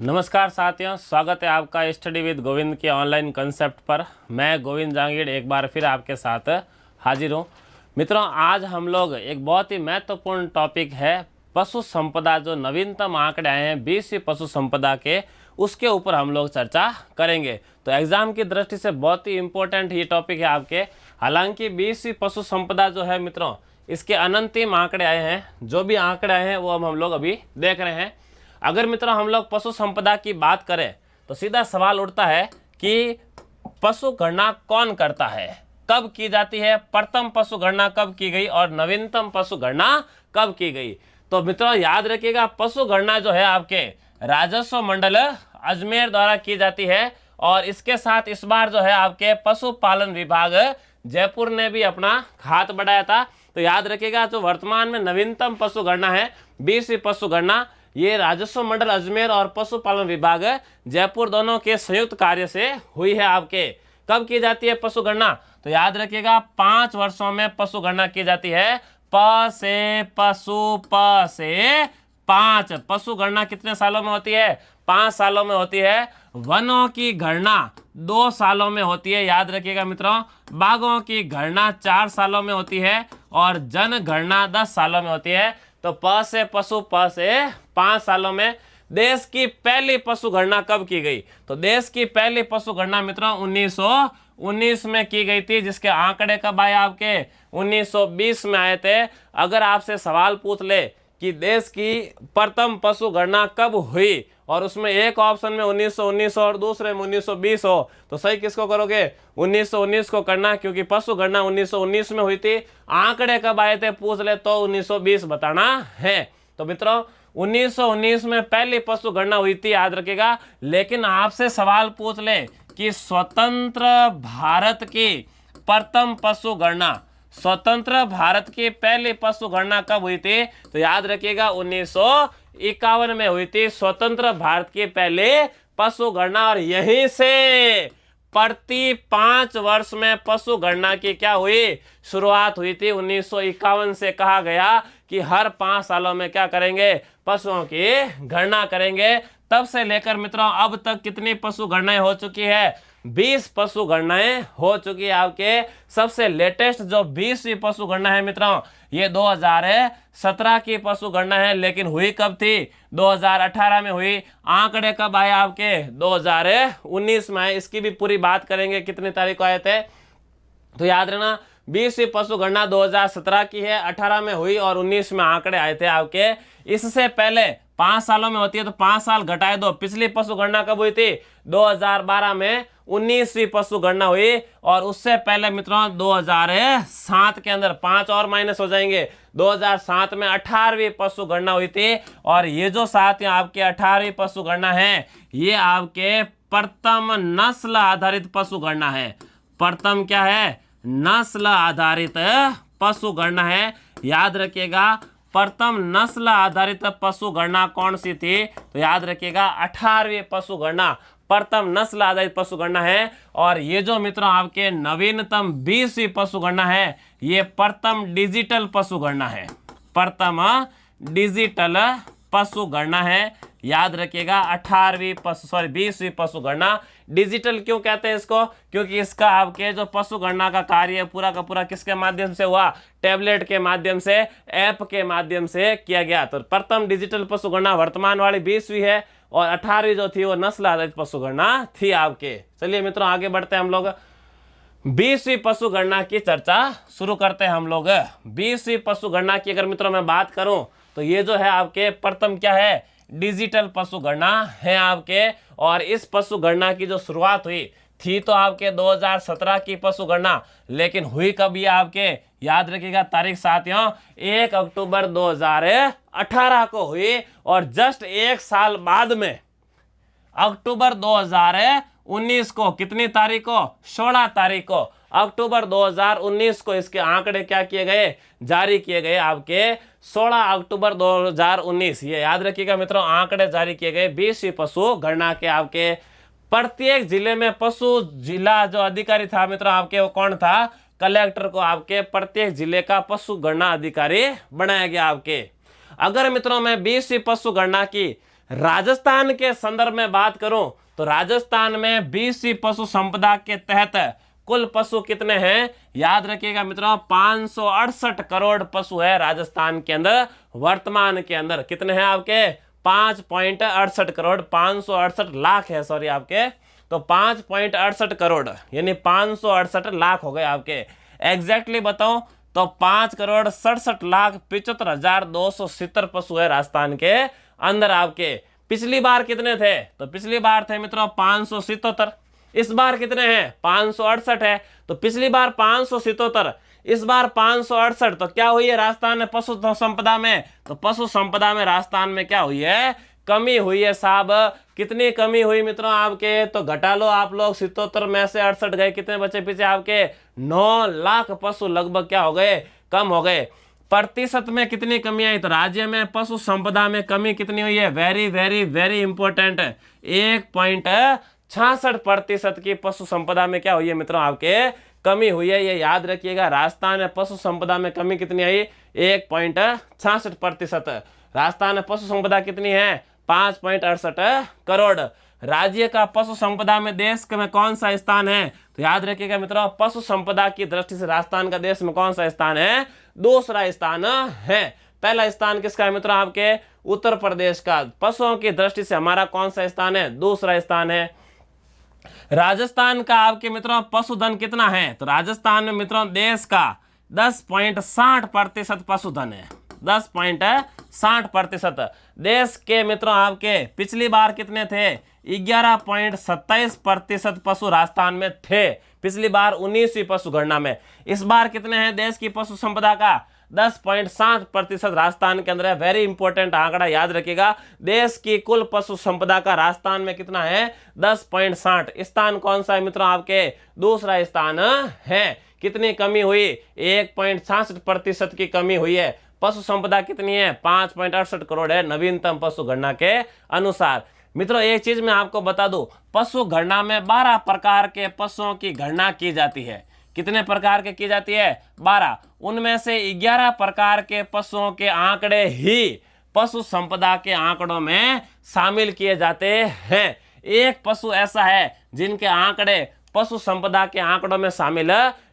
नमस्कार साथियों, स्वागत है आपका स्टडी विद गोविंद के ऑनलाइन कंसेप्ट पर। मैं गोविंद जांगीड़ एक बार फिर आपके साथ हाजिर हूँ। मित्रों, आज हम लोग एक बहुत ही महत्वपूर्ण टॉपिक है पशु संपदा, जो नवीनतम आंकड़े आए हैं 20वीं पशु संपदा के, उसके ऊपर हम लोग चर्चा करेंगे। तो एग्जाम की दृष्टि से बहुत ही इम्पोर्टेंट ये टॉपिक है आपके। हालांकि 20वीं पशु संपदा जो है मित्रों, इसके अनंतिम आंकड़े आए हैं। जो भी आंकड़े आए हैं वो अब हम लोग अभी देख रहे हैं। अगर मित्रों हम लोग पशु संपदा की बात करें तो सीधा सवाल उठता है कि पशु गणना कौन करता है, कब की जाती है, प्रथम पशु गणना कब की गई और नवीनतम पशु गणना कब की गई। तो मित्रों याद रखिएगा, पशु गणना जो है आपके राजस्व मंडल अजमेर द्वारा की जाती है। और इसके साथ इस बार जो है आपके पशुपालन विभाग जयपुर ने भी अपना हाथ बढ़ाया था। तो याद रखिएगा, जो वर्तमान में नवीनतम पशु गणना है 20वीं पशु गणना, ये राजस्व मंडल अजमेर और पशुपालन विभाग जयपुर दोनों के संयुक्त कार्य से हुई है। आपके कब की जाती है पशु गणना, तो याद रखिएगा 5 वर्षों में पशु गणना की जाती है। प से पशु, प से 5। पशु गणना कितने सालों में होती है? 5 सालों में होती है। वनों की गणना 2 सालों में होती है, याद रखिएगा मित्रों। बाघों की गणना 4 सालों में होती है और जनगणना 10 सालों में होती है। तो प से पशु, प से 5 सालों में। देश की पहली पशु गणना कब की गई? तो देश की पहली पशु गणना मित्रों 1919 में की गई थी, जिसके आंकड़े कब आए आपके? 1920 में आए थे। अगर आपसे सवाल पूछ ले कि देश की प्रथम पशु गणना कब हुई और उसमें एक ऑप्शन में 1919 और दूसरे में 1920 हो, तो सही किसको करोगे? 1919 को करना, क्योंकि पशु गणना 1919 में हुई थी। आंकड़े कब आए थे पूछ ले तो 1920 बताना है। तो मित्रों 1919 में पहली पशु गणना हुई थी, याद रखिएगा। लेकिन आपसे सवाल पूछ ले कि स्वतंत्र भारत की प्रथम पशु गणना, स्वतंत्र भारत की पहली पशु गणना कब हुई थी? तो याद रखिएगा 1951 में हुई थी स्वतंत्र भारत की पहले पशु गणना। और यहीं से प्रति 5 वर्ष में पशु गणना की क्या हुई? शुरुआत हुई थी। 1951 से कहा गया कि हर 5 सालों में क्या करेंगे? पशुओं की गणना करेंगे। तब से लेकर मित्रों अब तक कितनी पशु गणनाएं हो चुकी है? 20 पशु गणनाएं हो चुकी है आपके। सबसे लेटेस्ट जो 20वीं पशु गणना है मित्रों, ये 2017 की पशु गणना है। लेकिन हुई कब थी? 2018 में हुई। आंकड़े कब आए आपके? 2019 में आए। इसकी भी पूरी बात करेंगे, कितनी तारीख को आए थे। तो याद रहना, 20वीं पशु गणना 2017 की है, 18 में हुई और 19 में आंकड़े आए थे आपके। इससे पहले 5 सालों में होती है, तो 5 साल घटाए दो। पिछली पशु गणना कब हुई थी? 2012 में 19वीं पशु गणना हुई। और उससे पहले मित्रों 2007 के अंदर 5 और माइनस हो जाएंगे, 2007 में 18वीं पशु गणना हुई थी। और ये जो साथियों आपके 18वीं पशु गणना है, ये आपके प्रथम नस्ल आधारित पशु गणना है। प्रथम क्या है? नस्ल आधारित पशु गणना है। याद रखिएगा, प्रथम नस्ल आधारित पशु गणना कौन सी थी? तो याद रखिएगा 18वीं पशु गणना प्रथम नस्ल आधारित पशु गणना है। और ये जो मित्रों आपके नवीनतम 20वीं पशु गणना है, ये प्रथम डिजिटल पशु गणना है। प्रथम डिजिटल पशु गणना है। याद रखिएगा 20वीं पशु गणना। डिजिटल क्यों कहते हैं इसको? क्योंकि इसका आपके जो पशु गणना का कार्य पूरा का पूरा किसके माध्यम से हुआ? टैबलेट के माध्यम से, ऐप के माध्यम से किया गया। तो प्रथम डिजिटल पशु गणना वर्तमान वाली 20वीं है और 18वीं जो थी वो नस्ल आधारित पशु गणना थी आपके। चलिए मित्रों आगे बढ़ते हैं हम लोग। 20वीं पशु गणना की चर्चा शुरू करते हैं हम लोग। 20वीं पशु गणना की अगर मित्रों मैं बात करूं तो ये जो है आपके प्रथम क्या है? डिजिटल पशु गणना है आपके। और इस पशु गणना की जो शुरुआत हुई थी तो आपके 2017 की पशु गणना, लेकिन हुई कब ये आपके? याद रखिएगा तारीख साथियों, 1 अक्टूबर 2018 को हुई। और जस्ट 1 साल बाद में अक्टूबर 2019 को, कितनी तारीख को? 16 तारीख को अक्टूबर 2019 को इसके आंकड़े क्या किए गए? जारी किए गए आपके 16 अक्टूबर 2019। ये याद रखिएगा मित्रों, आंकड़े जारी किए गए 20वीं पशु गणना के आपके। प्रत्येक जिले में पशु जिला जो अधिकारी था मित्रों आपके, वो कौन था? कलेक्टर को आपके प्रत्येक जिले का पशु गणना अधिकारी बनाया गया आपके। अगर मित्रों मैं 20वीं पशु गणना की राजस्थान के संदर्भ में बात करूं तो राजस्थान में बीसी पशु संपदा के तहत कुल पशु कितने हैं? याद रखिएगा मित्रों, 568 करोड़ पशु है राजस्थान के अंदर। वर्तमान के अंदर कितने हैं आपके? 5.68 करोड़, 568 लाख है, सॉरी आपके, तो 5.68 करोड़ यानी 568 लाख हो गए आपके। एग्जैक्टली बताऊं तो 5,67,75,270 पशु है राजस्थान के अंदर आपके। पिछली बार कितने थे? तो पिछली बार थे मित्रों 577। इस बार कितने हैं? 568 है। तो पिछली बार 577, इस बार 568, तो क्या हुई है राजस्थान में पशु संपदा में? तो पशु संपदा में राजस्थान में क्या हुई है? कमी हुई है साहब। कितनी कमी हुई मित्रों आपके? तो घटा लो आप लोग, 77 में से 68 गए, कितने बचे पीछे आपके? 9 लाख पशु लगभग क्या हो गए? कम हो गए। प्रतिशत में कितनी कमी आई? तो राज्य में पशु संपदा में कमी कितनी हुई है? वेरी वेरी वेरी इंपॉर्टेंट, 1.66% की पशु संपदा में क्या हुई है मित्रों आपके? कमी हुई है। ये याद रखिएगा, राजस्थान में पशु संपदा में कमी कितनी आई? 1.66%। राजस्थान में पशु संपदा कितनी है? 5.68 करोड़। राज्य का पशु संपदा में देश में कौन सा स्थान है? तो याद रखिएगा मित्रों, पशु संपदा की दृष्टि से राजस्थान का देश में कौन सा स्थान है? दूसरा स्थान है। पहला स्थान किसका है मित्रों आपके? उत्तर प्रदेश का। पशुओं की दृष्टि से हमारा कौन सा स्थान है? दूसरा स्थान है। राजस्थान का आपके मित्रों पशुधन कितना है? तो राजस्थान में मित्रों देश का 10.60% पशुधन है। 10.60%। देश के मित्रों आपके पिछली बार कितने थे? 11.27% पशु राजस्थान में थे पिछली बार 19वीं पशु गणना में। इस बार कितने हैं देश की पशु संपदा का? 10.7% राजस्थान के अंदर है। वेरी इंपॉर्टेंट आंकड़ा याद रखिएगा, देश की कुल पशु संपदा का राजस्थान में कितना है? 10.60। स्थान कौन सा है मित्रों आपके? दूसरा स्थान है। कितनी कमी हुई? 1.66% की कमी हुई है। पशु संपदा कितनी है? 5.68 करोड़ है नवीनतम पशु गणना के अनुसार। मित्रों एक चीज मैं आपको बता दूं, पशु गणना में 12 प्रकार के पशुओं की गणना की जाती है। कितने प्रकार के की जाती है? 12। उनमें से 11 प्रकार के पशुओं के आंकड़े ही पशु संपदा के आंकड़ों में शामिल किए जाते हैं। एक पशु ऐसा है जिनके आंकड़े पशु संपदा के आंकड़ों में शामिल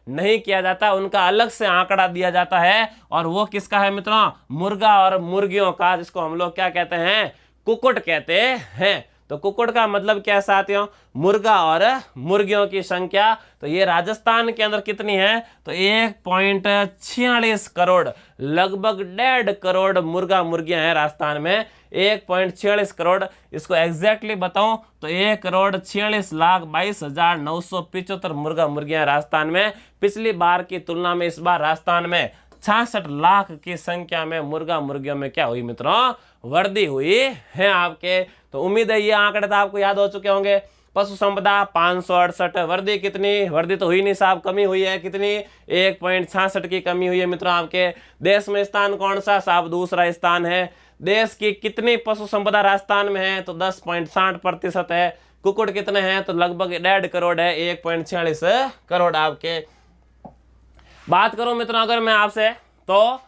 नहीं किया जाता, उनका अलग से आंकड़ा दिया जाता है। और वो किसका है मित्रों? मुर्गा और मुर्गियों का, जिसको हम लोग क्या कहते हैं? कुक्कुट कहते हैं। तो कुक्कुट का मतलब क्या है साथियों? मुर्गा और मुर्गियों की संख्या। तो ये राजस्थान के अंदर कितनी है? तो 1.46 करोड़, लगभग 1.5 करोड़ मुर्गा मुर्गियां हैं राजस्थान में। 1.46 करोड़, इसको एग्जैक्टली बताऊं तो 1,46,22,975 मुर्गा मुर्गियां राजस्थान में। पिछली बार की तुलना में इस बार राजस्थान में 66 लाख की संख्या में मुर्गा मुर्गियों में क्या हुई मित्रों? वृद्धि हुई है आपके। तो उम्मीद है ये आंकड़े तो आपको याद हो चुके होंगे। पशु संपदा 568, वृद्धि कितनी? वृद्धि तो हुई नहीं साहब, कमी हुई है। कितनी? 1.66 की कमी हुई है मित्रों आपके। देश में स्थान कौन सा साहब? दूसरा स्थान है। देश की कितनी पशु संपदा राजस्थान में है? तो 10.60% है। कुक्कुट कितने हैं? तो लगभग 1.5 करोड़ है, 1.46 करोड़ आपके। बात करूं मित्रों अगर मैं आपसे, तो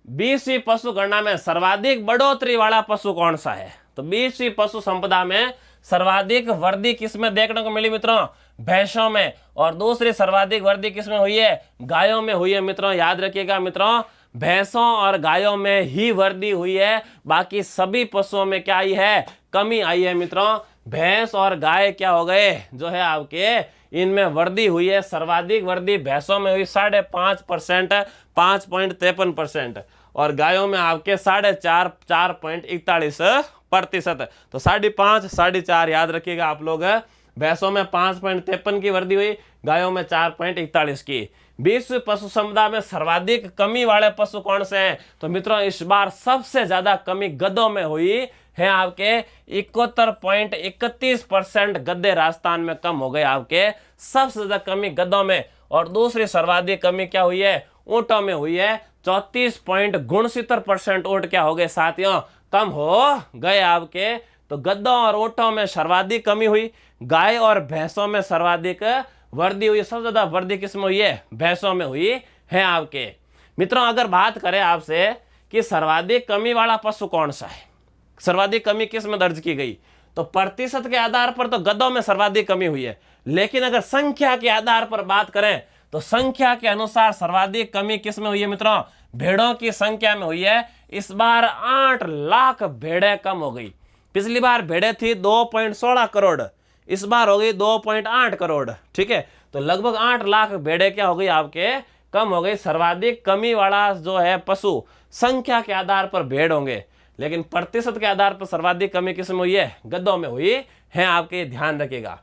20वीं पशु गणना में सर्वाधिक बढ़ोतरी वाला पशु कौन सा है? तो 20वीं पशु संपदा में सर्वाधिक वृद्धि किसमें देखने को मिली मित्रों? भैंसों में। और दूसरी सर्वाधिक वृद्धि किसमें हुई है? गायों में हुई है मित्रों। याद रखिएगा मित्रों, भैंसों और गायों में ही वृद्धि हुई है, बाकी सभी पशुओं में क्या आई है? कमी आई है मित्रों। भैंस और गाय क्या हो गए? जो है आपके इनमें वृद्धि हुई है। सर्वाधिक वृद्धि भैंसों में हुई 5.5%, 5.53%, और गायों में आपके 4.41% तो 5.5, 4.5 याद रखिएगा आप लोग। भैंसों में 5.53 की वृद्धि हुई, गायों में 4.41 की। 20वीं पशु संपदा में सर्वाधिक कमी वाले पशु कौन से हैं? तो मित्रों इस बार सबसे ज्यादा कमी गधों में हुई है आपके। 71.31% गधे राजस्थान में कम हो गए आपके। सबसे ज्यादा कमी गधों में। और दूसरी सर्वाधिक कमी क्या हुई है? ऊंटों में हुई है। 34.69% ऊंट क्या हो गए साथियों? कम हो गए आपके। तो गधों और ऊंटों में सर्वाधिक कमी हुई, गाय और भैंसों में सर्वाधिक वृद्धि हुई। सबसे ज्यादा वृद्धि किसमें हुई है? भैंसों में हुई है आपके। मित्रों अगर बात करें आपसे कि सर्वाधिक कमी वाला पशु कौन सा है, सर्वाधिक कमी किस में दर्ज की गई? तो प्रतिशत के आधार पर तो गधों में सर्वाधिक कमी हुई है, लेकिन अगर संख्या के आधार पर बात करें तो संख्या के अनुसार सर्वाधिक कमी किस में हुई है मित्रों? भेड़ों की संख्या में हुई है। इस बार 8 लाख भेड़ें कम हो गई। पिछली बार भेड़ें थी 2.16 करोड़, इस बार हो गई 2.8 करोड़। ठीक है, तो लगभग 8 लाख भेड़ें क्या हो गई आपके? कम हो गई। सर्वाधिक कमी वाला जो है पशु संख्या के आधार पर भेड़ होंगे, लेकिन प्रतिशत के आधार पर सर्वाधिक कमी किस में हुई है? गधों में हुई है आपके, ध्यान रखिएगा।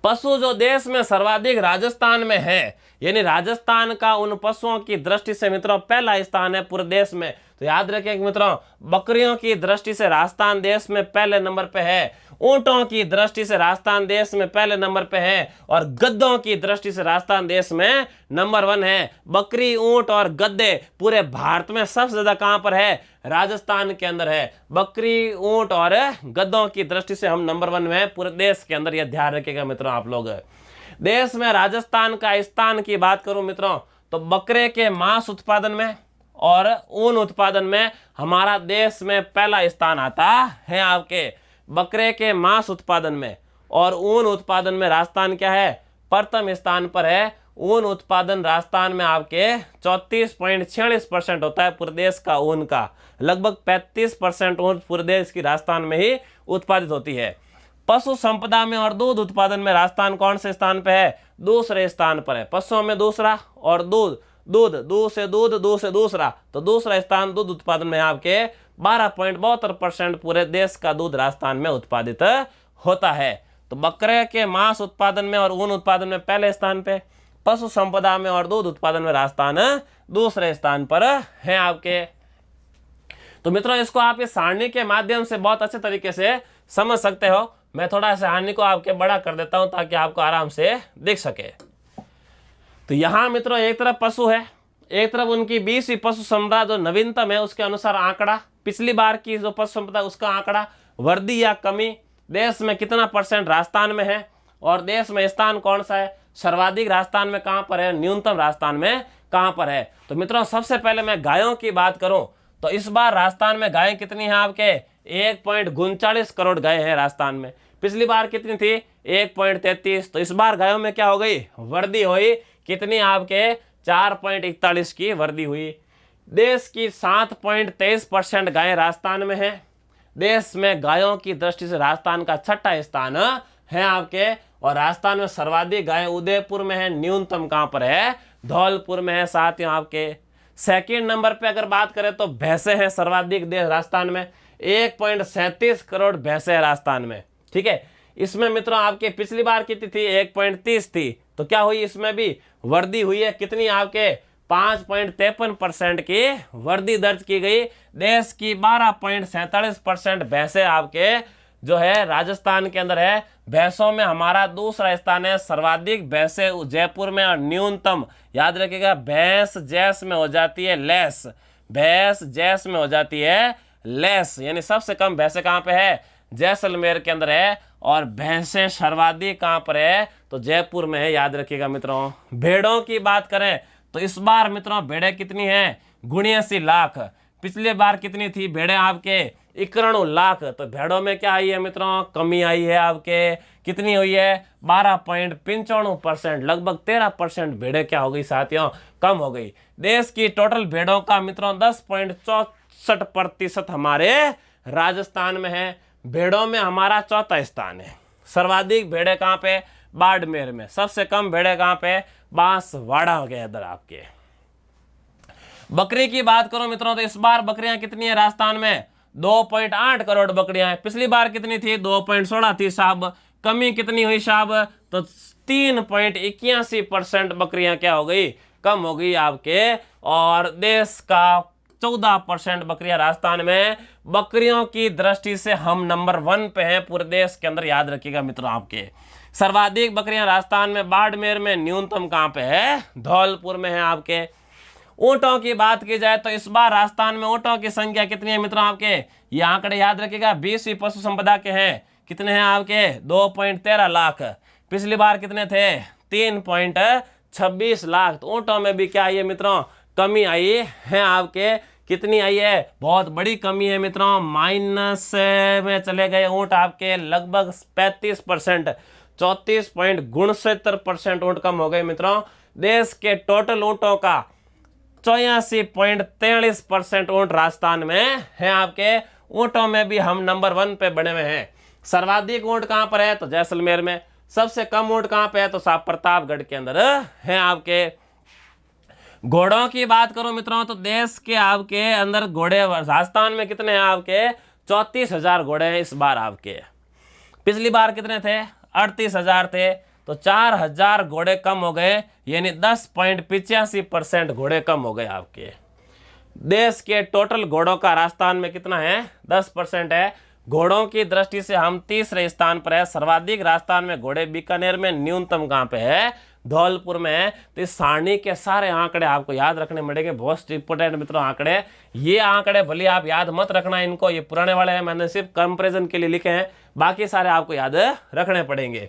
पशु जो देश में सर्वाधिक राजस्थान में है, यानी राजस्थान का उन पशुओं की दृष्टि से मित्रों पहला स्थान है पूरे देश में। तो याद रखिए मित्रों, बकरियों की दृष्टि से राजस्थान देश में पहले नंबर पे है, ऊंटों की दृष्टि से राजस्थान देश में पहले नंबर पे है, और गद्दों की दृष्टि से राजस्थान देश में नंबर 1 है। बकरी, ऊंट और गद्दे पूरे भारत में सबसे ज्यादा कहां पर है? राजस्थान के अंदर है। बकरी, ऊंट और गद्दों की दृष्टि से हम नंबर 1 में है पूरे देश के अंदर, यह ध्यान रखिएगा मित्रों आप लोग। देश में राजस्थान का स्थान की बात करूं मित्रों, तो बकरे के मांस उत्पादन में और ऊन उत्पादन में हमारा देश में पहला स्थान आता है आपके। बकरे के मांस उत्पादन में और ऊन उत्पादन में राजस्थान क्या है? प्रथम स्थान पर है। ऊन उत्पादन राजस्थान में आपके 34.46% होता है पूरे देश का ऊन का, लगभग 35% ऊन पूरे देश की राजस्थान में ही उत्पादित होती है। पशु संपदा में और दूध उत्पादन में राजस्थान कौन से स्थान पे है? दूसरे स्थान पर है। पशुओं में दूसरा और दूध से दूसरा, तो दूसरा स्थान दूध उत्पादन में आपके 12.72% पूरे देश का दूध राजस्थान में उत्पादित होता है। तो बकरे के मांस उत्पादन में और ऊन उत्पादन में पहले स्थान पे, पशु संपदा में और दूध उत्पादन में राजस्थान दूसरे स्थान पर है आपके। तो मित्रों, इसको आप इस सारणी के माध्यम से बहुत अच्छे तरीके से समझ सकते हो। मैं थोड़ा सा सारणी को आपके बड़ा कर देता हूं ताकि आपको आराम से दिख सके। तो यहां मित्रों एक तरफ पशु है, एक तरफ उनकी 20वीं पशु संपदा जो नवीनतम है उसके अनुसार आंकड़ा, पिछली बार की जो पशु संपदा उसका आंकड़ा, वृद्धि या कमी, देश में कितना % राजस्थान में है, और देश में स्थान कौन सा है? सर्वाधिक राजस्थान में कहां पर है? न्यूनतम राजस्थान में कहां पर है? तो मित्रों सबसे पहले मैं गायों की बात करूं तो इस बार राजस्थान में गायें कितनी हैं आपके? 1.39 करोड़ गायें हैं राजस्थान में। पिछली बार कितनी थी? 1.33। तो इस बार गायों में क्या हो गई? वृद्धि हुई। कितनी आपके? 4.41 की वृद्धि हुई। देश की 7.23% गायें राजस्थान में है। देश में गायों की दृष्टि से राजस्थान का 6ठा स्थान है आपके, और राजस्थान में सर्वाधिक गायें उदयपुर में है, न्यूनतम कहां पर है? धौलपुर में है। साथ ही आपके सेकंड नंबर पे अगर बात करें तो भैंसे हैं सर्वाधिक देश राजस्थान में, 1.37 करोड़ भैंसे हैं राजस्थान में। ठीक है, इसमें मित्रों आपके पिछली बार कितनी थी? 1.30 थी। तो क्या हुई? इसमें भी वृद्धि हुई है। कितनी आपके? 5.53% की वृद्धि दर्ज की गई। देश की 12.47% भैंसे आपके जो है राजस्थान के अंदर है। भैंसों में हमारा दूसरा स्थान है। सर्वाधिक भैंसे जयपुर में और न्यूनतम, याद रखिएगा, भैंस जैस में हो जाती है लेस, भैंस जैस में हो जाती है लेस, यानी सबसे कम भैंसे कहां पे है? जैसलमेर के अंदर है। और भैंसे सर्वाधिक कहां पर है? तो जयपुर में है, याद रखिएगा मित्रों। भेड़ों की बात करें तो इस बार मित्रों भेड़ें कितनी हैं? 79 लाख। पिछले बार कितनी थी भेड़ें आपके? 91 लाख। तो भेड़ों में क्या आई है मित्रों? कमी आई है आपके। कितनी हुई है? 12.95%, लगभग 13% भेड़ें क्या हो गई साथियों? कम हो गई। देश की टोटल भेड़ों का मित्रों 10.64% हमारे राजस्थान में है। भेड़ों में हमारा चौथा स्थान है। सर्वाधिक भेड़ें कहां पे? बाड़मेर में। सबसे कम भेड़ें कहां पे? बांसवाड़ा के अंदर आपके। बकरी की बात करो मित्रों तो इस बार बकरियां कितनी है राजस्थान में? 2.8 करोड़ बकरियां हैं। पिछली बार कितनी थी? 2.16 थी साहब। कमी कितनी हुई साहब? तो 3.81% बकरियां क्या हो गई? कम हो गई आपके। और देश का 14% बकरियां राजस्थान में। बकरियों की दृष्टि से हम नंबर 1 पे हैं पूरे देश के अंदर, याद रखिएगा मित्रों आपके। सर्वाधिक बकरियां राजस्थान में बाड़मेर में, न्यूनतम कहां पे है? धौलपुर में है आपके। ऊंटों की बात की जाए तो इस बार राजस्थान में ऊंटों की संख्या कितनी है मित्रों आपके? ये आंकड़े याद रखिएगा 20वीं पशु संपदा के हैं। कितने हैं आपके? 2.13 लाख। पिछली बार कितने थे? 3.26 लाख। तो ऊंटों में भी क्या आई है मित्रों? कमी आई है आपके। कितनी आई है, बहुत बड़ी कमी है मित्रों, माइनस में चले गए ऊंट आपके लगभग 35%, 34.69% ऊंट कम हो गए मित्रों। देश के टोटल ऊंटों का 84.43% ऊंट राजस्थान में है आपके। ऊंटों में भी हम नंबर 1 पे बने हुए हैं। सर्वाधिक ऊंट कहां पर है, तो जैसलमेर में। सबसे कम ऊंट कहां पे है, तो साहब प्रतापगढ़ के अंदर है आपके। घोड़ों की बात करो मित्रों, तो देश के आपके अंदर घोड़े राजस्थान में कितने हैं आपके, 34,000 घोड़े हैं इस बार आपके। पिछली बार कितने थे, 38,000 थे, तो 4,000 घोड़े कम हो गए, यानी 10.85% घोड़े कम हो गए आपके। देश के टोटल घोड़ों का राजस्थान में कितना है, 10% है। घोड़ों की दृष्टि से हम तीसरे स्थान पर है। सर्वाधिक राजस्थान में घोड़े बीकानेर में, न्यूनतम कहां पे है, धौलपुर में है। तो इस सारणी के सारे आंकड़े आपको याद रखने पड़ेंगे, बहुत इंपोर्टेंट मित्रों आंकड़े। ये आंकड़े भले आप याद मत रखना इनको, ये पुराने वाले हैं, मैंने सिर्फ कंपैरिजन के लिए लिखे हैं, बाकी सारे आपको याद रखने पड़ेंगे।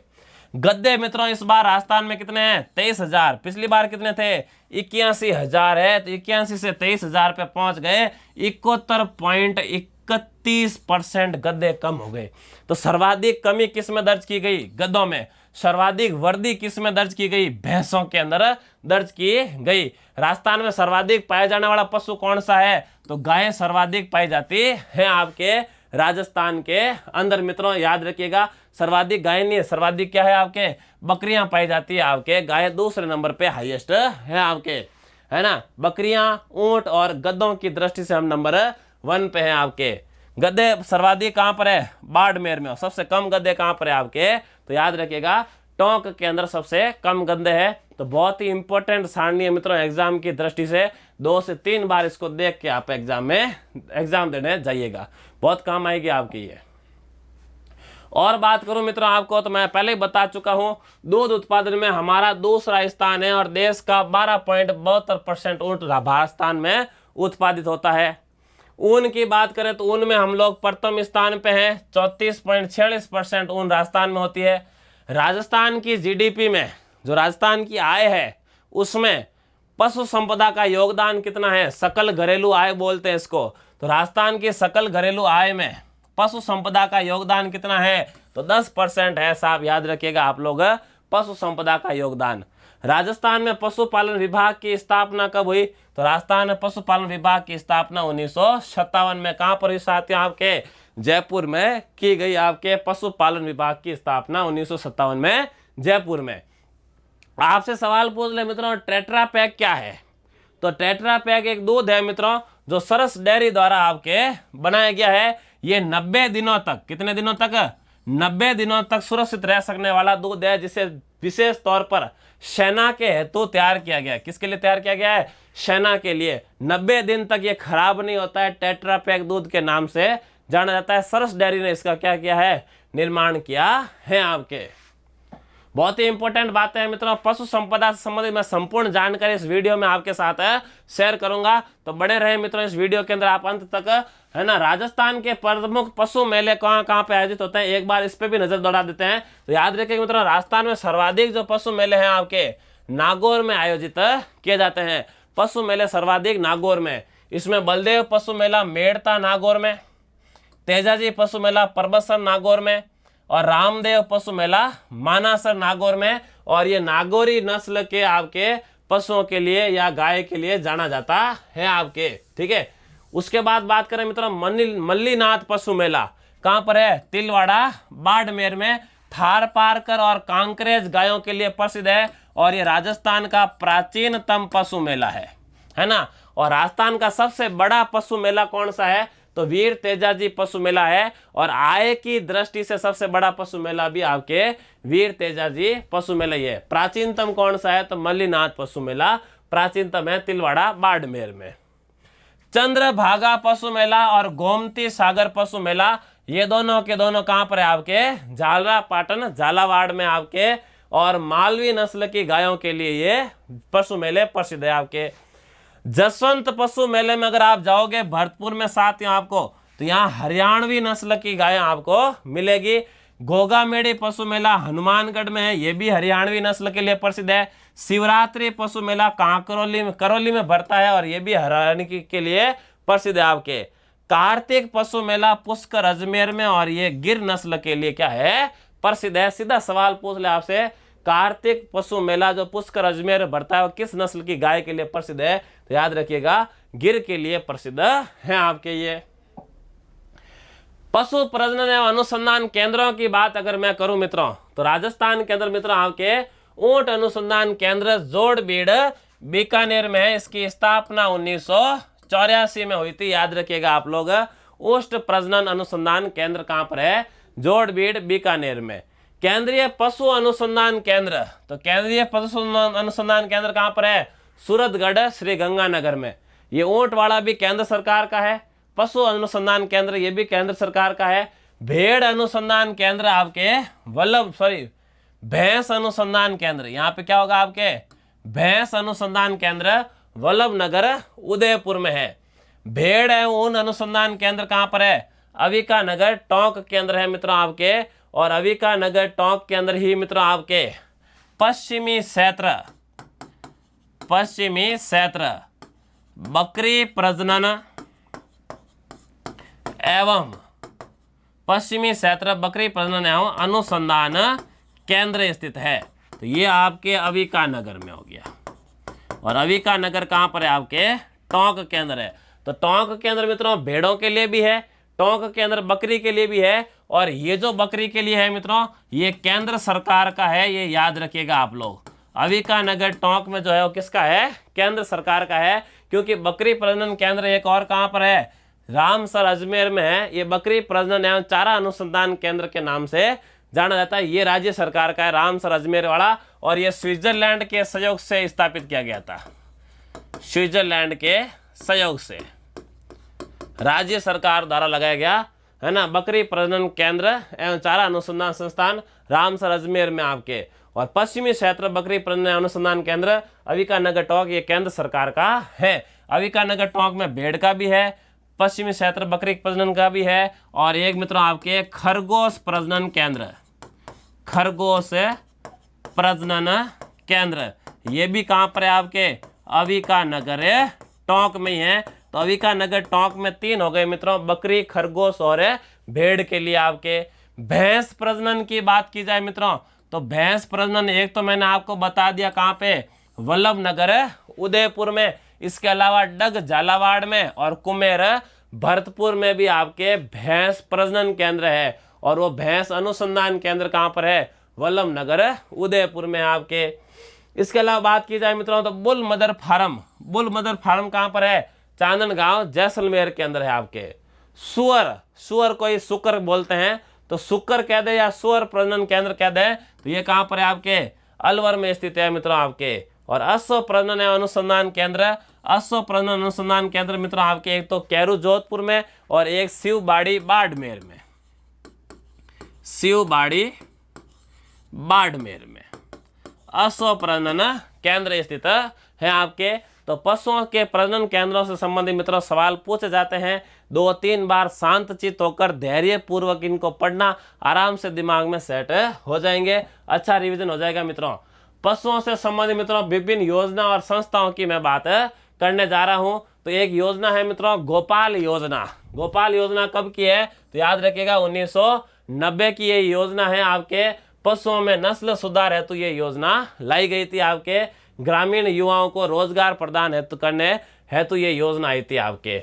गद्दे मित्रों इस बार राजस्थान में कितने हैं, 23,000। पिछली बार कितने थे, 81,000 है, तो 81 से 23,000 पे पहुंच गए। 71.31% गद्दे कम हो गए। तो सर्वाधिक कमी किस में दर्ज की गई, गद्दों में। सर्वाधिक वृद्धि किस में दर्ज की गई, भैंसों के अंदर दर्ज की गई। राजस्थान में सर्वाधिक पाया जाने वाला पशु कौन सा है, तो गाय सर्वाधिक पाई जाती है आपके राजस्थान के अंदर मित्रों, याद रखिएगा। सर्वाधिक गाय नहीं है, सर्वाधिक क्या है आपके, बकरियां पाई जाती है आपके। गाय दूसरे नंबर पे हाईएस्ट है आपके, है ना। बकरियां, ऊंट और गद्दों की दृष्टि से हम नंबर 1 पे हैं आपके। गद्दे सर्वाधिक कहां पर है, बाड़मेर में। सबसे कम गद्दे कहां पर है आपके, तो याद रखिएगा टोंक के अंदर सबसे कम गद्दे हैं। तो बहुत ही इंपॉर्टेंट सारणी है मित्रों एग्जाम की दृष्टि से। 2 से 3 बार इसको देख के आप एग्जाम देने जाइएगा, बहुत काम आएगी आपकी ये। और बात करूं मित्रों आपको, तो मैं पहले ही बता चुका हूं, दूध उत्पादन में हमारा दूसरा स्थान है और देश का 12.72% ऊंट राजस्थान में उत्पादित होता है। ऊन की बात करें तो ऊन में हम लोग प्रथम स्थान पे हैं, 34.46% ऊन राजस्थान में होती है। राजस्थान की जीडीपी में, जो राजस्थान की आय है, उसमें पशु संपदा का योगदान कितना है, सकल घरेलू आय बोलते हैं इसको। तो राजस्थान की सकल घरेलू आय में पशु संपदा का योगदान कितना है, तो 10% है साहब, याद रखिएगा आप लोग, पशु संपदा का योगदान। राजस्थान में पशुपालन विभाग की स्थापना कब हुई, तो राजस्थान में पशुपालन विभाग की स्थापना 1957 में कहां पर हुई साथियों, आपके जयपुर में की गई। आपके पशुपालन विभाग की स्थापना 1957 में जयपुर में। आपसे सवाल पूछ ले मित्रों, टेट्रा पैक क्या है, तो टेट्रा पैक एक दूध है मित्रों, जो सरस डेयरी द्वारा आपके बनाया गया है। ये 90 दिनों तक, कितने दिनों तक, 90 दिनों तक सुरक्षित रह सकने वाला दूध है, जिसे विशेष तौर पर सेना के हेतु तैयार किया गया है। किसके लिए तैयार किया गया है, सेना के लिए। 90 दिन तक ये खराब नहीं होता है, टेट्रा पैक दूध के नाम से जाना जाता है। सरस डेयरी ने इसका क्या किया है, निर्माण किया है आपके। बहुत ही इंपॉर्टेंट बात है मित्रों, पशु संपदा से संबंधित मैं संपूर्ण जानकारी इस वीडियो में आपके साथ शेयर करूंगा, तो बने रहे मित्रों इस वीडियो के अंदर आप अंत तक, है ना। राजस्थान के प्रमुख पशु मेले कहां कहां पे आयोजित होते हैं, एक बार इस पे भी नजर दौड़ा देते हैं। तो याद रखिए मित्रों, राजस्थान में सर्वाधिक जो पशु मेले हैं आपके नागौर में आयोजित किए जाते हैं। पशु मेले सर्वाधिक नागौर में। इसमें बलदेव पशु मेला मेड़ता नागौर में, तेजाजी पशु मेला परबतसर नागौर में, और रामदेव पशु मेला मानासर नागौर में। और ये नागौरी नस्ल के आपके पशुओं के लिए या गाय के लिए जाना जाता है आपके, ठीक है। उसके बाद बात करें मित्रों, मल्लीनाथ पशु मेला कहां पर है, तिलवाड़ा बाड़मेर में। थार पारकर और कांकरेज गायों के लिए प्रसिद्ध है, और ये राजस्थान का प्राचीनतम पशु मेला है ना। और राजस्थान का सबसे बड़ा पशु मेला कौन सा है, तो वीर तेजाजी पशु मेला है। और आय की दृष्टि से सबसे बड़ा पशु मेला भी आपके वीर तेजाजी पशु मेला ही है। प्राचीनतम कौन सा है, तो मल्लीनाथ पशु मेला प्राचीनतम है, तिलवाड़ा बाड़मेर में। चंद्रभागा पशु मेला और गोमती सागर पशु मेला, ये दोनों के दोनों कहां पर है आपके, झालरा पाटन झालावाड़ में आपके। और मालवी नस्ल की गायों के लिए ये पशु मेले प्रसिद्ध है आपके। जसवंत पशु मेले में अगर आप जाओगे भरतपुर में साथियों आपको, तो यहाँ हरियाणवी नस्ल की गायें आपको मिलेगी। गोगा मेड़ी पशु मेला हनुमानगढ़ में है, ये भी हरियाणवी नस्ल के लिए प्रसिद्ध है। शिवरात्रि पशु मेला करौली में भरता है, और ये भी हरियाणा के लिए प्रसिद्ध है आपके। कार्तिक पशु मेला पुष्कर अजमेर में, और ये गिर नस्ल के लिए क्या है, प्रसिद्ध है। सीधा सवाल पूछ ले आपसे, कार्तिक पशु मेला जो पुष्कर अजमेर बढ़ता है वो किस नस्ल की गाय के लिए प्रसिद्ध है, तो याद रखिएगा गिर के लिए प्रसिद्ध है आपके ये। पशु प्रजनन एवं अनुसंधान केंद्रों की बात अगर मैं करूं मित्रों, तो राजस्थान के अंदर मित्रों आपके ऊंट अनुसंधान केंद्र जोड़बीड़ बीकानेर में है। इसकी स्थापना 1984 में हुई थी। याद रखिएगा आप लोग, ऊंट प्रजनन अनुसंधान केंद्र कहां पर है, जोड़बीड़ बीकानेर में। केंद्रीय पशु अनुसंधान केंद्र, तो केंद्रीय पशु अनुसंधान केंद्र कहां पर है, सूरतगढ़ श्री गंगानगर में। ये ऊंट वाला भी केंद्र सरकार का है। पशु अनुसंधान केंद्र ये भी केंद्र सरकार का है। भेड़ अनुसंधान केंद्र आपके भैंस अनुसंधान केंद्र, यहाँ पे क्या होगा आपके, भैंस अनुसंधान केंद्र वल्लभनगर उदयपुर में है। भेड़ एवं ऊन अनुसंधान केंद्र कहां पर है, अविका नगर टोंक केंद्र है मित्रों आपके। और अविका नगर टोंक के अंदर ही मित्रों आपके पश्चिमी क्षेत्र बकरी प्रजनन एवं अनुसंधान केंद्र स्थित है। तो ये आपके अविका नगर में हो गया। और अविका नगर कहां पर है आपके, टोंक केंद्र है। तो टोंक केंद्र मित्रों भेड़ों के लिए भी है, टोंक केंद्र बकरी के लिए भी है। और ये जो बकरी के लिए है मित्रों, ये केंद्र सरकार का है, ये याद रखिएगा आप लोग। अविका नगर टोंक में जो है वो किसका है, केंद्र सरकार का है। क्योंकि बकरी प्रजनन केंद्र एक और कहां पर है, रामसर अजमेर में है। ये बकरी प्रजनन एवं चारा अनुसंधान केंद्र के नाम से जाना जाता है। ये राज्य सरकार का है, रामसर अजमेर वाला। और ये स्विट्जरलैंड के सहयोग से स्थापित किया गया था, स्विट्जरलैंड के सहयोग से राज्य सरकार द्वारा लगाया गया है ना, बकरी प्रजनन केंद्र एवं चारा अनुसंधान संस्थान रामसर अजमेर में आपके। और पश्चिमी क्षेत्र बकरी प्रजनन अनुसंधान केंद्र अविका नगर टोंक, ये केंद्र सरकार का है। अविका नगर टोंक में भेड़ का भी है, पश्चिमी क्षेत्र बकरी प्रजनन का भी है। और एक मित्रों आपके खरगोश प्रजनन केंद्र, ये भी कहां पर है आपके, अविका नगर टोंक में ही है। तो अविका नगर टोंक में 3 हो गए मित्रों, बकरी, खरगोश और भेड़ के लिए आपके। भैंस प्रजनन की बात की जाए मित्रों, तो भैंस प्रजनन एक तो मैंने आपको बता दिया कहां पे, वल्लभनगर उदयपुर में। इसके अलावा डग झालावाड़ में और कुमेर भरतपुर में भी आपके भैंस प्रजनन केंद्र है। और वो भैंस अनुसंधान केंद्र कहां पर है, वल्लभनगर उदयपुर में आपके। इसके अलावा बात की जाए मित्रों, तो बुल मदर फार्म कहां पर है, चांदनगांव जैसलमेर के अंदर है आपके। सुअर को ही सुकर बोलते हैं, तो सुकर कह दे या सुअर प्रजनन केंद्र कह दे, तो ये कहां पर है आपके, अलवर में स्थित है मित्रों आपके। और अश्व प्रजनन एवं अनुसंधान केंद्र मित्रों आपके एक तो कैरू जोधपुर में और एक शिवबाड़ी बाड़मेर में अश्व प्रजनन केंद्र स्थित है आपके। तो पशुओं के प्रजनन केंद्रों से संबंधित मित्रों सवाल पूछे जाते हैं। 2-3 बार शांतचित्त होकर धैर्य पूर्वक इनको पढ़ना, आराम से दिमाग में सेट हो जाएंगे, अच्छा रिवीजन हो जाएगा मित्रों। पशुओं से संबंधित मित्रों विभिन्न योजना और संस्थाओं की मैं बात करने जा रहा हूं। तो एक योजना है मित्रों गोपाल योजना कब की है, तो याद रखिएगा 1990 की ये योजना है आपके। पशुओं में नस्ल सुधार हेतु ये योजना लाई गई थी आपके। ग्रामीण युवाओं को रोजगार प्रदान हेतु ये योजना आई थी आपके।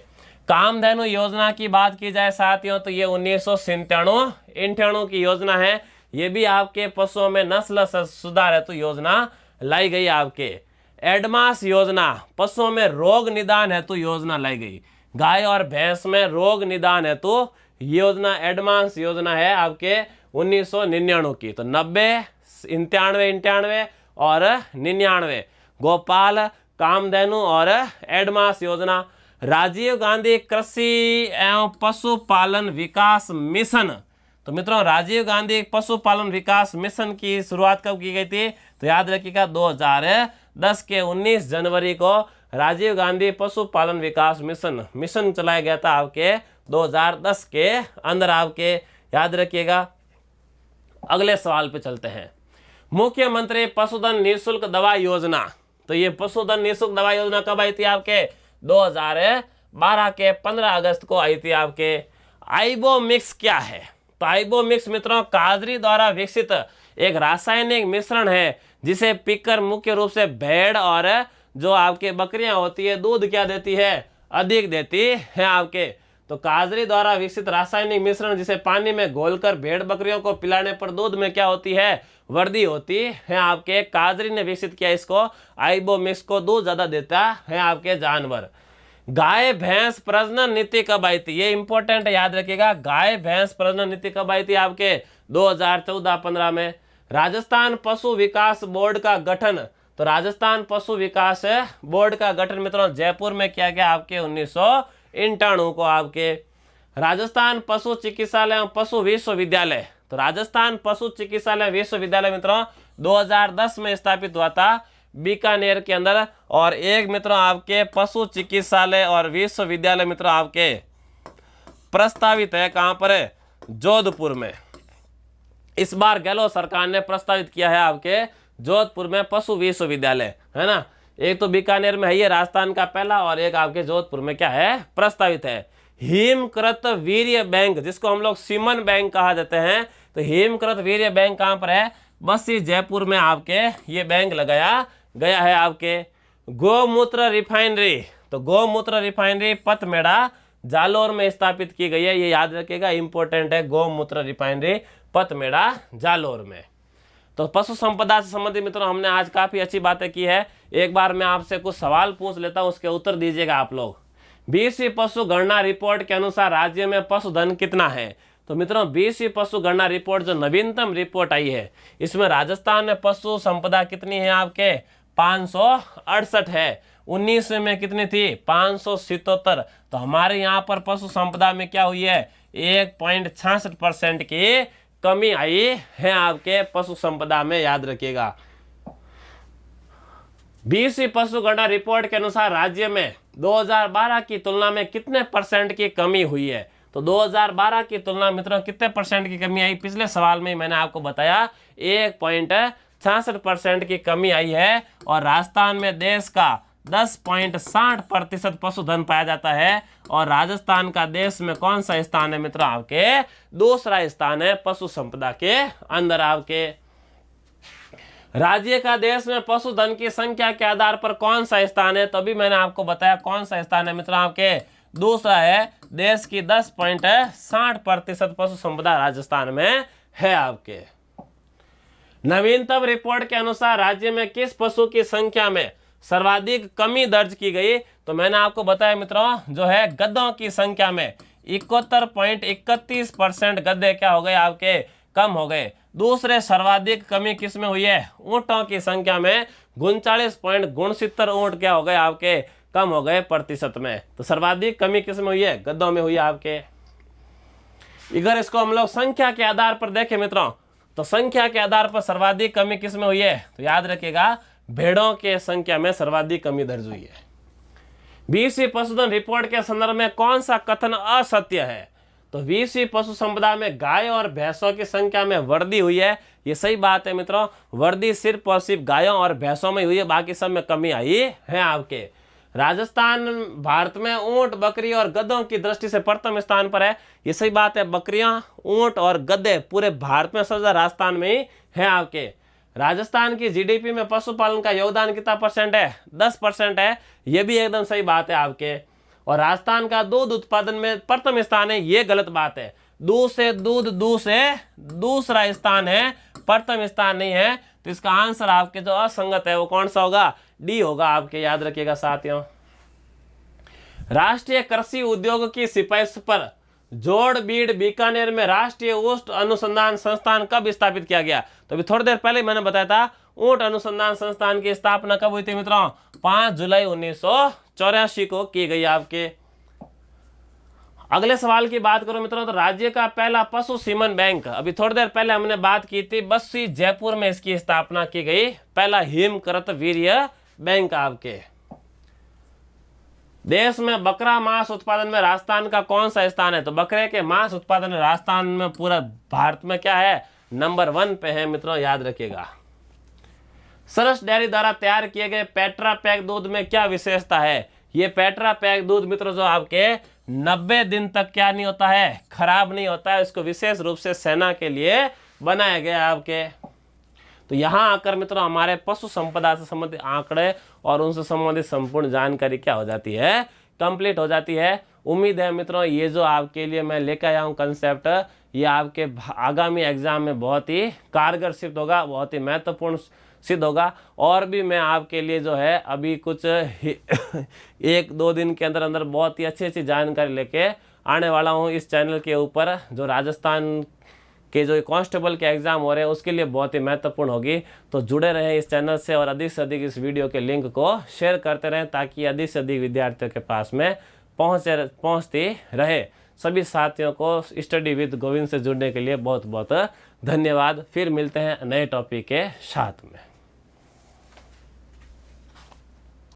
कामधेनु योजना की बात की जाए साथियों, तो ये 1997 की योजना है। ये भी आपके पशुओं में नस्ल सुधार हेतु योजना लाई गई आपके। एडमास योजना पशुओं में रोग निदान हेतु योजना लाई गई। गाय और भैंस में रोग निदान हेतु योजना एडमास योजना है आपके 1999 की। तो 90, 91 और 99 गोपाल, कामधेनु और एडमास योजना। राजीव गांधी कृषि एवं पशुपालन विकास मिशन, तो मित्रों राजीव गांधी पशुपालन विकास मिशन की शुरुआत कब की गई थी, तो याद रखिएगा 2010 के 19 जनवरी को राजीव गांधी पशुपालन विकास मिशन चलाया गया था आपके 2010 के अंदर आपके, याद रखिएगा। अगले सवाल पे चलते हैं। मुख्यमंत्री पशुधन निःशुल्क दवा योजना, तो ये पशुधन निःशुल्क दवा योजना कब आई थी आपके 2012 2012 के 15 अगस्त को आई थी आपके। आइबोमिक्स क्या है? तो आइबोमिक्स मित्रों काजरी द्वारा विकसित एक रासायनिक मिश्रण है जिसे पीकर मुख्य रूप से भेड़ और जो आपके बकरियां होती है दूध क्या देती है? अधिक देती है आपके। तो काजरी द्वारा विकसित रासायनिक मिश्रण जिसे पानी में घोलकर भेड़ बकरियों को पिलाने पर दूध में क्या होती है? वृद्धि होती है आपके। काजरी ने विकसित किया इसको, आइबोमिक्स को दूध ज्यादा देता है आपके जानवर। गाय भैंस प्रजनन नीति कब आई थी? ये इंपॉर्टेंट याद रखिएगा। गाय भैंस प्रजनन नीति कब आई थी आपके? 2014-15 में। राजस्थान पशु विकास बोर्ड का गठन, तो राजस्थान पशु विकास बोर्ड का गठन मित्रों जयपुर में किया गया आपके 1991 को आपके। राजस्थान पशु चिकित्सालय एवं पशु विश्वविद्यालय, तो राजस्थान पशु चिकित्सालय विश्वविद्यालय मित्रों 2010 में स्थापित हुआ था बीकानेर के अंदर। और एक मित्रों आपके पशु चिकित्सालय और विश्वविद्यालय मित्रों आपके प्रस्तावित है कहां पर है? जोधपुर में। इस बार गहलोत सरकार ने प्रस्तावित किया है आपके जोधपुर में पशु विश्वविद्यालय, है ना। एक तो बीकानेर में है ये राजस्थान का पहला, और एक आपके जोधपुर में क्या है? प्रस्तावित है। हिमकृत वीर्य बैंक, जिसको हम लोग सीमन बैंक कहा जाते हैं, तो हिमकृत वीर्य बैंक कहां पर है? बस ये जयपुर में आपके ये बैंक लगाया गया है आपके। गौमूत्र रिफाइनरी, तो गौमूत्र रिफाइनरी पथमेड़ा जालोर में स्थापित की गई है, ये याद रखिएगा, इंपॉर्टेंट है। गौमूत्र रिफाइनरी पथमेड़ा जालोर में। तो पशु संपदा से संबंधित मित्रों हमने आज काफी अच्छी बातें की है। एक बार मैं आपसे कुछ सवाल पूछ लेता हूं, उसके उत्तर दीजिएगा आप लोग। 20वीं पशु गणना रिपोर्ट के अनुसार राज्य में पशुधन कितना है? तो मित्रों 20वीं पशु गणना रिपोर्ट जो नवीनतम रिपोर्ट आई है, इसमें राजस्थान में पशु संपदा कितनी है आपके? 568 है। 19 में कितनी थी? 577। तो हमारे यहाँ पर पशु संपदा में क्या हुई है? 1.66% की कमी आई है आपके पशु संपदा में, याद रखिएगा। 20वीं पशु गणना रिपोर्ट के अनुसार राज्य में 2012 की तुलना में कितने परसेंट की कमी हुई है? तो 2012 की तुलना मित्रों कितने परसेंट की कमी आई? पिछले सवाल में मैंने आपको बताया 1.66% की कमी आई है। और राजस्थान में देश का 10.60% पशुधन पाया जाता है। और राजस्थान का देश में कौन सा स्थान है मित्रों? आपके दूसरा स्थान है पशु संपदा के अंदर आपके। राज्य का देश में पशुधन की संख्या के आधार पर कौन सा स्थान है? तो अभी मैंने आपको बताया कौन सा स्थान है मित्रों आपके दूसरा है। देश की 10.60% पशु संपदा राजस्थान में है आपके। नवीनतम रिपोर्ट के अनुसार राज्य में किस पशु की संख्या में सर्वाधिक कमी दर्ज की गई? तो मैंने आपको बताया मित्रों जो है गधों की संख्या में 71.31% गधे क्या हो गए आपके? कम हो गए। दूसरे सर्वाधिक कमी किस में हुई है? ऊंटों की संख्या में 39.69 ऊंट क्या हो गए आपके? कम हो गए प्रतिशत में। तो सर्वाधिक कमी किस में हुई है? गधों में हुई है आपके। अगर इसको हम लोग संख्या के आधार पर देखें मित्रों, तो संख्या के आधार पर सर्वाधिक कमी किस में हुई है? तो याद रखिएगा भेड़ों के संख्या में सर्वाधिक कमी दर्ज हुई है। 20वीं पशुधन रिपोर्ट के संदर्भ में कौन सा कथन असत्य है? तो 20वीं पशु संपदा में गाय और भैंसों की संख्या में वृद्धि हुई है, ये सही बात है मित्रों। वृद्धि सिर्फ और सिर्फ गायों और भैंसों में हुई है, बाकी सब में कमी आई है आपके। राजस्थान भारत में ऊंट, बकरी और गधों की दृष्टि से प्रथम स्थान पर है, ये सही बात है। बकरियां, ऊंट और गधे पूरे भारत में सबसे ज्यादा राजस्थान में ही है आपके। राजस्थान की जीडीपी में पशुपालन का योगदान कितना परसेंट है? 10% है, ये भी एकदम सही बात है आपके। और राजस्थान का दूध उत्पादन में प्रथम स्थान है, ये गलत बात है। दूध से दूसरा स्थान है, प्रथम स्थान नहीं है। तो इसका आंसर आपके जो असंगत है वो कौन सा होगा? डी होगा आपके, याद रखिएगा साथियों। राष्ट्रीय कृषि उद्योग की सिफारिश पर जोड़बीड़ बीकानेर में राष्ट्रीय ऊंट अनुसंधान संस्थान कब स्थापित किया गया? तो अभी थोड़ी देर पहले मैंने बताया था ऊंट अनुसंधान संस्थान की स्थापना कब हुई थी मित्रों? 5 जुलाई 1984 को की गई आपके। अगले सवाल की बात करो मित्रों, तो राज्य का पहला पशु सीमन बैंक, अभी थोड़ी देर पहले हमने बात की थी, बस्सी जयपुर में इसकी स्थापना की गई। पहला हिमकृत वीर्य बैंक आपके। देश में बकरा मांस उत्पादन में राजस्थान का कौन सा स्थान है? तो बकरे के मांस उत्पादन में राजस्थान में पूरा भारत में क्या है? नंबर 1 पे है मित्रों, याद रखिएगा। सरस डेयरी द्वारा तैयार किए गए पेट्रा पैक दूध में क्या विशेषता है? ये पेट्रा पैक दूध मित्रों जो आपके 90 दिन तक क्या नहीं होता है, खराब नहीं होता है। इसको विशेष रूप से सेना के लिए बनाया गया आपके। तो यहाँ आकर मित्रों हमारे पशु संपदा से संबंधित आंकड़े और उनसे संबंधित संपूर्ण जानकारी क्या हो जाती है, कंप्लीट हो जाती है। उम्मीद है मित्रों ये जो आपके लिए मैं लेकर आया हूँ कंसेप्ट, ये आपके आगामी एग्जाम में बहुत ही कारगर सिद्ध होगा, बहुत ही महत्वपूर्ण सिद्ध होगा। और भी मैं आपके लिए जो है अभी कुछ 1-2 दिन के अंदर अंदर बहुत ही अच्छी जानकारी लेके आने वाला हूँ इस चैनल के ऊपर। जो राजस्थान के जो कांस्टेबल के एग्ज़ाम हो रहे हैं उसके लिए बहुत ही महत्वपूर्ण होगी। तो जुड़े रहें इस चैनल से और अधिक से अधिक इस वीडियो के लिंक को शेयर करते रहें ताकि अधिक से अधिक विद्यार्थियों के पास में पहुंचती रहे। सभी साथियों को स्टडी विद गोविंद से जुड़ने के लिए बहुत बहुत धन्यवाद। फिर मिलते हैं नए टॉपिक के साथ में।